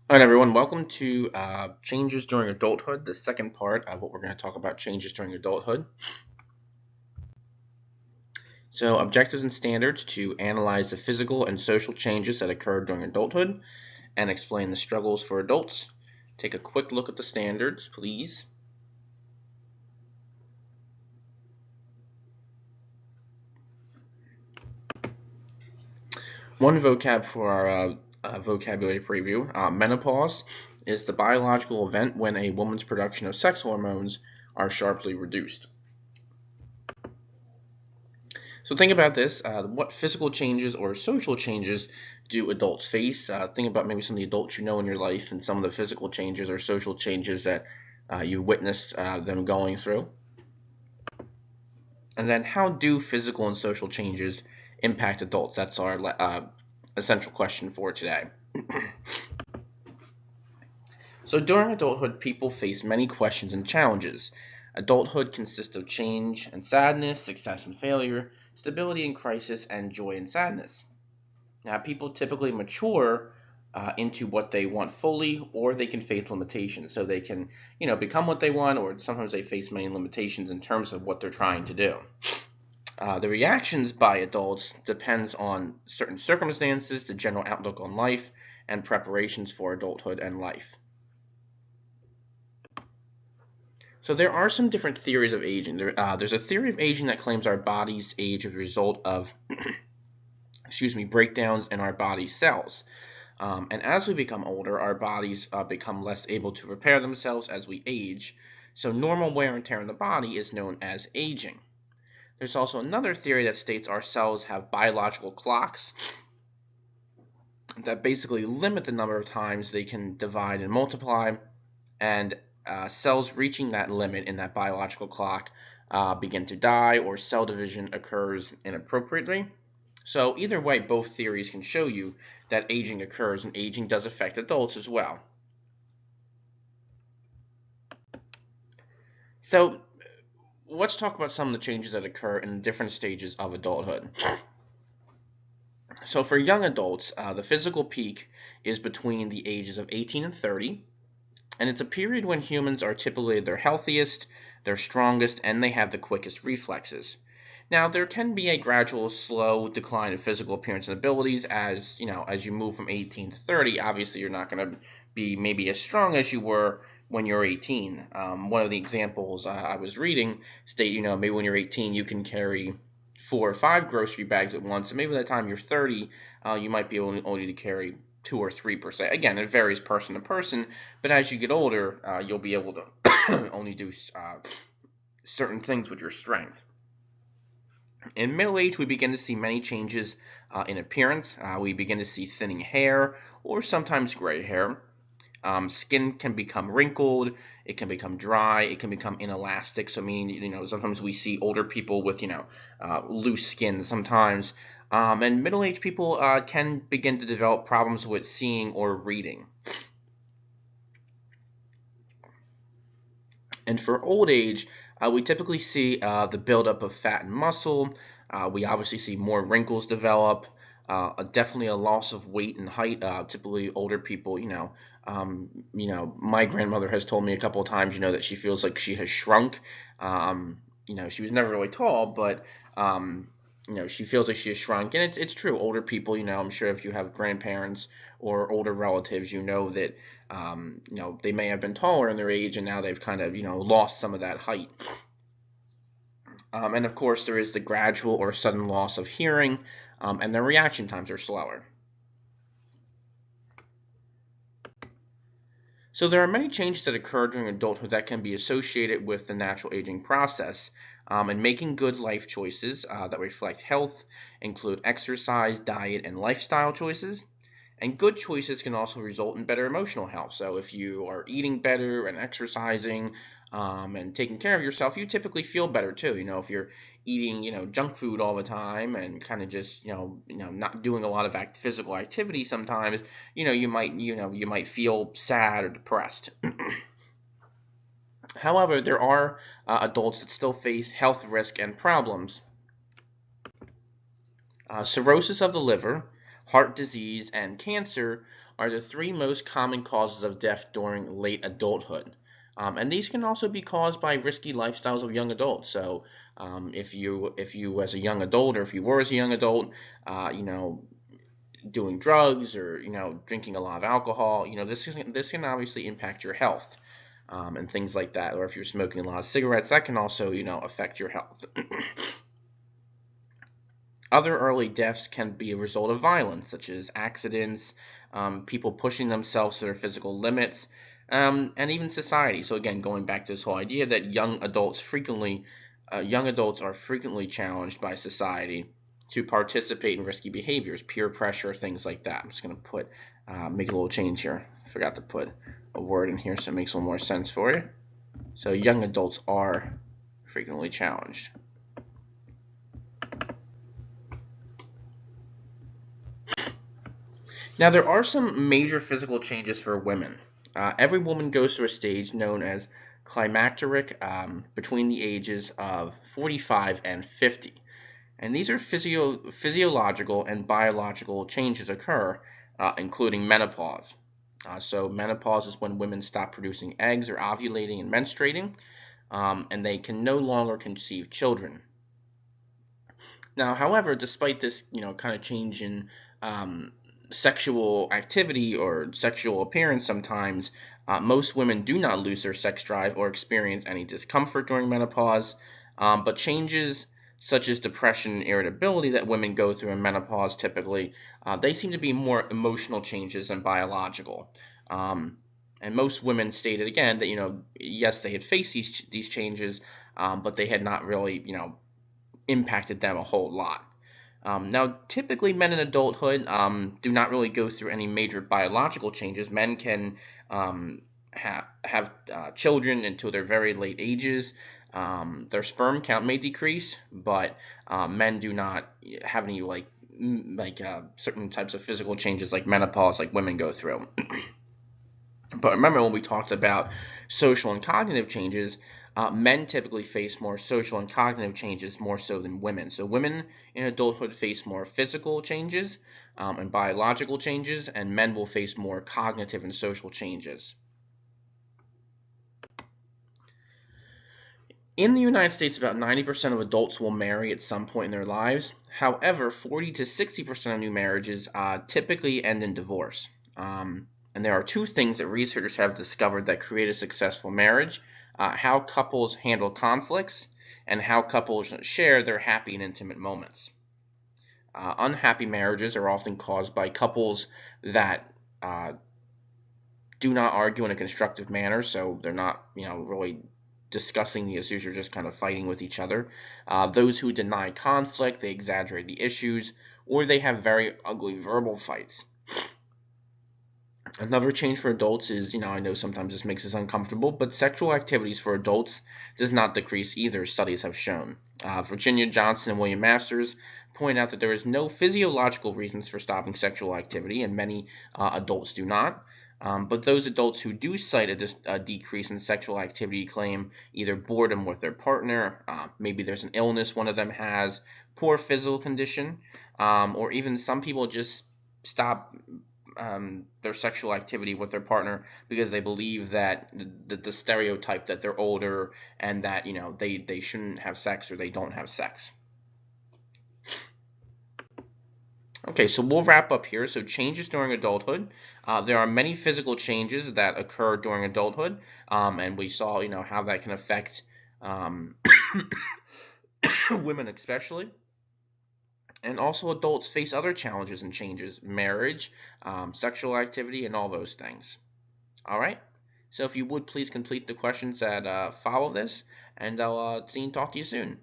All right, everyone, welcome to Changes During Adulthood, the second part of what we're going to talk about changes during adulthood. So, objectives and standards to analyze the physical and social changes that occur during adulthood and explain the struggles for adults. Take a quick look at the standards, please. One vocab for our vocabulary preview menopause is the biological event when a woman's production of sex hormones are sharply reduced. So think about this. What physical changes or social changes do adults face? Think about maybe some of the adults you know in your life and some of the physical changes or social changes that you witnessed them going through. And then how do physical and social changes impact adults? That's our essential question for today. So during adulthood, people face many questions and challenges. Adulthood consists of change and sadness, success and failure, stability and crisis, and joy and sadness. Now, people typically mature into what they want fully, or they can face limitations. So they can, become what they want, or sometimes they face many limitations in terms of what they're trying to do. The reactions by adults depends on certain circumstances, the general outlook on life, and preparations for adulthood and life. So there are some different theories of aging. There's a theory of aging that claims our bodies age as a result of, breakdowns in our body cells. And as we become older, our bodies become less able to repair themselves as we age. So normal wear and tear in the body is known as aging. There's also another theory that states our cells have biological clocks that basically limit the number of times they can divide and multiply, and cells reaching that limit in that biological clock begin to die, or cell division occurs inappropriately. So either way, both theories can show you that aging occurs, and aging does affect adults as well. So let's talk about some of the changes that occur in different stages of adulthood. So for young adults, the physical peak is between the ages of 18 and 30, and it's a period when humans are typically their healthiest, their strongest, and they have the quickest reflexes. Now, there can be a gradual, slow decline in physical appearance and abilities as you move from 18 to 30. Obviously, you're not going to be maybe as strong as you were when you're 18. One of the examples I was reading state, maybe when you're 18, you can carry 4 or 5 grocery bags at once, and maybe by the time you're 30, you might be able only to carry 2 or 3%. Again, it varies person to person, but as you get older, you'll be able to only do certain things with your strength. In middle age, we begin to see many changes in appearance. We begin to see thinning hair or sometimes gray hair. Skin can become wrinkled, it can become dry, it can become inelastic. So meaning, sometimes we see older people with, loose skin sometimes. And middle-aged people can begin to develop problems with seeing or reading. And for old age, we typically see the buildup of fat and muscle. We obviously see more wrinkles develop. Definitely a loss of weight and height. Typically, older people, my grandmother has told me a couple of times, that she feels like she has shrunk. She was never really tall, but she feels like she has shrunk, and it's true. Older people, I'm sure if you have grandparents or older relatives, that they may have been taller in their age, and now they've kind of lost some of that height. And of course, there is the gradual or sudden loss of hearing, and their reaction times are slower. So there are many changes that occur during adulthood that can be associated with the natural aging process. And making good life choices that reflect health include exercise, diet, and lifestyle choices. And good choices can also result in better emotional health. So if you are eating better and exercising and taking care of yourself, you typically feel better too. If you're eating, junk food all the time and kind of just, not doing a lot of physical activity sometimes, you might feel sad or depressed. However, there are adults that still face health risk and problems. Cirrhosis of the liver, heart disease, and cancer are the three most common causes of death during late adulthood. And these can also be caused by risky lifestyles of young adults. So, if you as a young adult, or if you were as a young adult, you know, doing drugs, or drinking a lot of alcohol, this can obviously impact your health, and things like that. Or if you're smoking a lot of cigarettes, that can also affect your health. Other early deaths can be a result of violence, such as accidents, people pushing themselves to their physical limits, and even society. So again, going back to this whole idea that young adults are frequently challenged by society to participate in risky behaviors, peer pressure, things like that. I'm just going to make a little change here. I forgot to put a word in here so it makes a little more sense for you. So young adults are frequently challenged. Now, there are some major physical changes for women. Every woman goes through a stage known as climacteric, between the ages of 45 and 50. And these are physiological and biological changes occur, including menopause. So menopause is when women stop producing eggs or ovulating and menstruating, and they can no longer conceive children. Now, however, despite this, kind of change in sexual activity or sexual appearance, sometimes most women do not lose their sex drive or experience any discomfort during menopause. But changes such as depression and irritability that women go through in menopause typically, they seem to be more emotional changes than biological. And most women stated again that, yes, they had faced these changes, but they had not really, impacted them a whole lot. Now, typically, men in adulthood do not really go through any major biological changes. Men can have children until their very late ages. Their sperm count may decrease, but men do not have any certain types of physical changes like menopause, like women go through. But remember, when we talked about social and cognitive changes, men typically face more social and cognitive changes more so than women. So women in adulthood face more physical changes and biological changes, and men will face more cognitive and social changes. In the United States, about 90% of adults will marry at some point in their lives. However, 40 to 60% of new marriages typically end in divorce. And there are two things that researchers have discovered that create a successful marriage: how couples handle conflicts and how couples share their happy and intimate moments. Unhappy marriages are often caused by couples that do not argue in a constructive manner, so they're not, really discussing the issues, you're just kind of fighting with each other. Those who deny conflict, they exaggerate the issues, or they have very ugly verbal fights. Another change for adults is, I know sometimes this makes us uncomfortable, but sexual activities for adults does not decrease either, studies have shown. Virginia Johnson and William Masters point out that there is no physiological reasons for stopping sexual activity, and many adults do not. But those adults who do cite a decrease in sexual activity claim either boredom with their partner, maybe there's an illness one of them has, poor physical condition, or even some people just stop their sexual activity with their partner because they believe that the stereotype that they're older and that they shouldn't have sex, or they don't have sex. Okay, so we'll wrap up here. So changes during adulthood. There are many physical changes that occur during adulthood, and we saw how that can affect women especially. And also, adults face other challenges and changes: marriage, sexual activity, and all those things. All right. So if you would please complete the questions that follow this, and I'll see and talk to you soon.